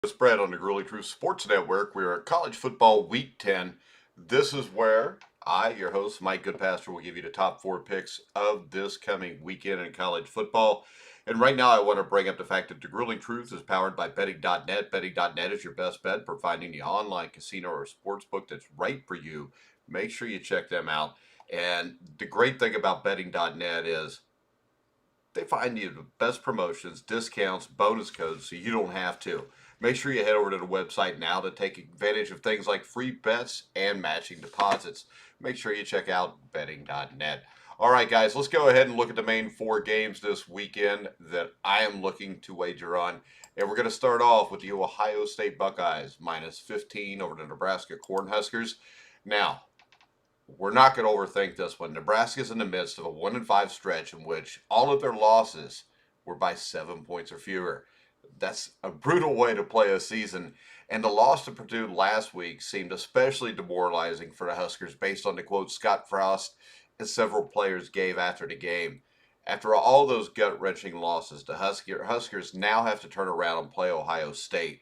Spread on the Grueling Truth Sports Network. We are at College Football Week 10. This is where I, your host, Mike Goodpaster, will give you the top four picks of this coming weekend in college football. And right now, I want to bring up the fact that the Grueling Truth is powered by betting.net. Betting.net is your best bet for finding the online casino or sports book that's right for you. Make sure you check them out. And the great thing about betting.net is they find you the best promotions, discounts, bonus codes, so you don't have to. Make sure you head over to the website now to take advantage of things like free bets and matching deposits. Make sure you check out betting.net. All right, guys, let's go ahead and look at the main four games this weekend that I am looking to wager on. And we're going to start off with the Ohio State Buckeyes minus 15 over the Nebraska Cornhuskers. Now, we're not going to overthink this one. Nebraska's in the midst of a 1-5 stretch in which all of their losses were by 7 points or fewer. That's a brutal way to play a season. And the loss to Purdue last week seemed especially demoralizing for the Huskers based on the quote Scott Frost and several players gave after the game. After all those gut-wrenching losses, the Huskers now have to turn around and play Ohio State.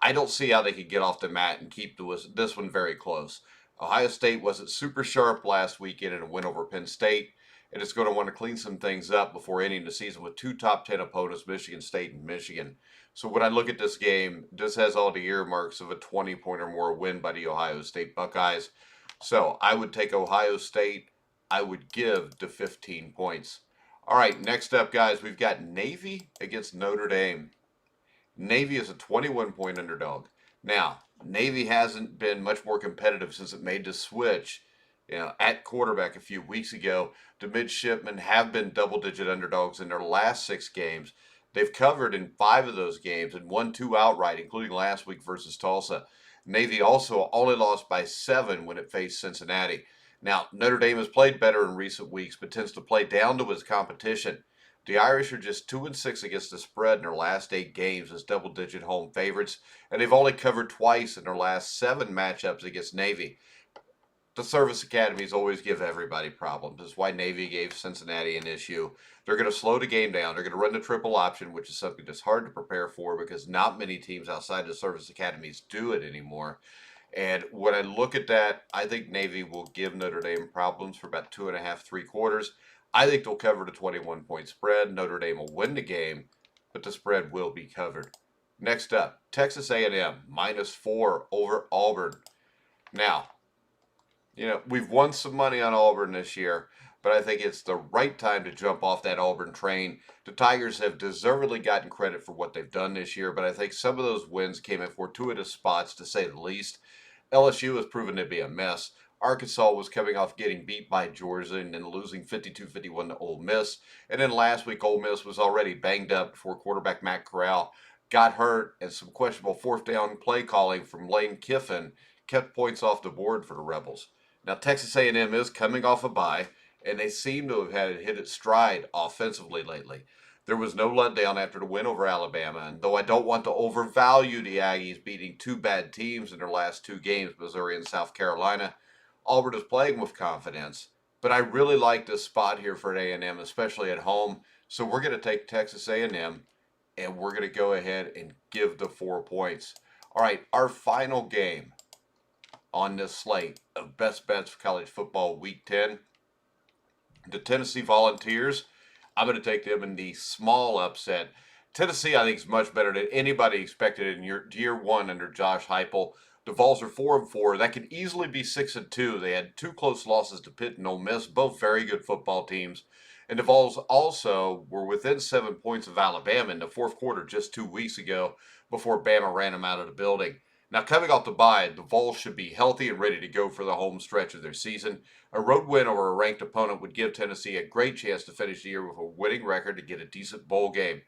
I don't see how they could get off the mat and keep this one very close. Ohio State wasn't super sharp last weekend in a win over Penn State, and it's going to want to clean some things up before ending the season with two top 10 opponents, Michigan State and Michigan. So when I look at this game, this has all the earmarks of a 20-point or more win by the Ohio State Buckeyes. So I would take Ohio State. I would give the 15 points. All right, next up, guys, we've got Navy against Notre Dame. Navy is a 21-point underdog. Now, Navy hasn't been much more competitive since it made the switch, at quarterback a few weeks ago. The midshipmen have been double-digit underdogs in their last 6 games. They've covered in 5 of those games and won 2 outright, including last week versus Tulsa. Navy also only lost by 7 when it faced Cincinnati. Now, Notre Dame has played better in recent weeks, but tends to play down to its competition. The Irish are just 2-6 against the spread in their last 8 games as double-digit home favorites, and they've only covered twice in their last 7 matchups against Navy. The service academies always give everybody problems. That's why Navy gave Cincinnati an issue. They're going to slow the game down. They're going to run the triple option, which is something that's hard to prepare for because not many teams outside the service academies do it anymore. And when I look at that, I think Navy will give Notre Dame problems for about 2.5, 3/4. I think they'll cover the 21-point spread. Notre Dame will win the game, but the spread will be covered. Next up, Texas A&M minus 4 over Auburn. Now, we've won some money on Auburn this year, but I think it's the right time to jump off that Auburn train. The Tigers have deservedly gotten credit for what they've done this year, but I think some of those wins came in fortuitous spots, to say the least. LSU has proven to be a mess. Arkansas was coming off getting beat by Georgia and then losing 52-51 to Ole Miss. And then last week, Ole Miss was already banged up before quarterback Matt Corral got hurt, and some questionable fourth down play calling from Lane Kiffin kept points off the board for the Rebels. Now, Texas A&M is coming off a bye, and they seem to have had it hit its stride offensively lately. There was no letdown after the win over Alabama, and though I don't want to overvalue the Aggies beating 2 bad teams in their last 2 games, Missouri and South Carolina, Auburn is playing with confidence. But I really like this spot here for A&M, especially at home. So we're going to take Texas A&M, and we're going to go ahead and give the 4 points. All right, our final game on this slate of best bets for college football week 10, the Tennessee Volunteers. I'm going to take them in the small upset. Tennessee, I think, is much better than anybody expected in year 1 under Josh Heupel. The Vols are 4-4. That could easily be 6-2. They had 2 close losses to Pitt and Ole Miss, both very good football teams. And the Vols also were within 7 points of Alabama in the fourth quarter just 2 weeks ago before Bama ran them out of the building. Now, coming off the bye, the Vols should be healthy and ready to go for the home stretch of their season. A road win over a ranked opponent would give Tennessee a great chance to finish the year with a winning record to get a decent bowl game.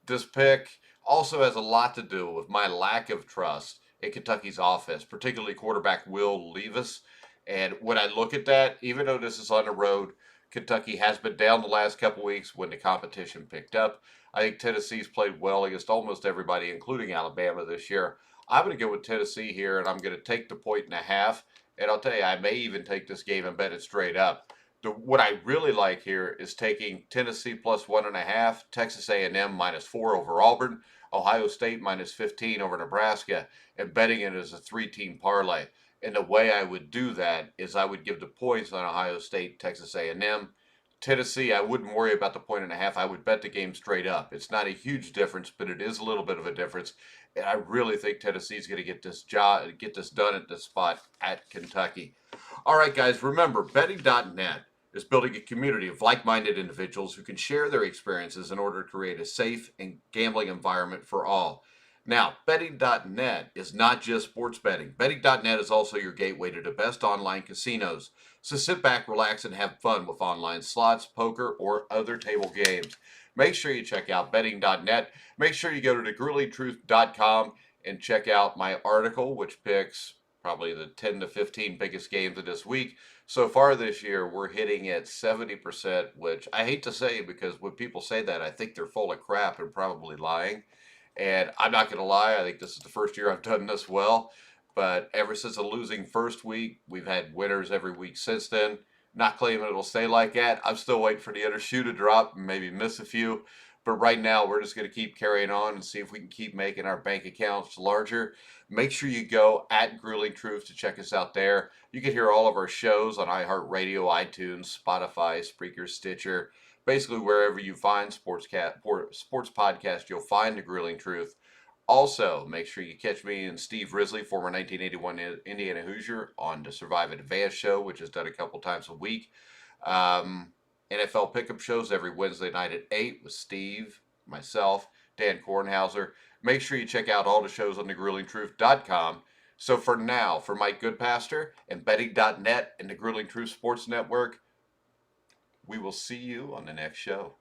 This pick also has a lot to do with my lack of trust in Kentucky's offense, particularly quarterback Will Levis. And when I look at that, even though this is on the road, Kentucky has been down the last couple weeks when the competition picked up. I think Tennessee's played well against almost everybody, including Alabama this year. I'm going to go with Tennessee here, and I'm going to take the 1.5. And I'll tell you, I may even take this game and bet it straight up. What I really like here is taking Tennessee plus 1.5, Texas A&M minus 4 over Auburn. Ohio State minus 15 over Nebraska and betting it as a 3-team parlay. And the way I would do that is I would give the points on Ohio State, Texas A&M. Tennessee, I wouldn't worry about the 1.5. I would bet the game straight up. It's not a huge difference, but it is a little bit of a difference. And I really think Tennessee's going to get this done at this spot at Kentucky. All right, guys, remember, betting.net is building a community of like-minded individuals who can share their experiences in order to create a safe and gambling environment for all. Now, betting.net is not just sports betting. Betting.net is also your gateway to the best online casinos. So sit back, relax, and have fun with online slots, poker, or other table games. Make sure you check out betting.net. Make sure you go to thegruelingtruth.com and check out my article, which picks probably the 10 to 15 biggest games of this week. So far this year, we're hitting at 70%, which I hate to say because when people say that, I think they're full of crap and probably lying. And I'm not going to lie, I think this is the first year I've done this well. But ever since a losing first week, we've had winners every week since then. Not claiming it'll stay like that. I'm still waiting for the other shoe to drop and maybe miss a few. But right now, we're just going to keep carrying on and see if we can keep making our bank accounts larger. Make sure you go at Grueling Truth to check us out there. You can hear all of our shows on iHeartRadio, iTunes, Spotify, Spreaker, Stitcher. Basically, wherever you find sports podcast, you'll find the Grueling Truth. Also, make sure you catch me and Steve Risley, former 1981 Indiana Hoosier, on the Survive Advanced show, which is done a couple times a week. NFL pickup shows every Wednesday night at 8 with Steve, myself, Dan Kornhauser. Make sure you check out all the shows on thegruelingtruth.com. So for now, for Mike Goodpaster and betting.net and the Grueling Truth Sports Network, we will see you on the next show.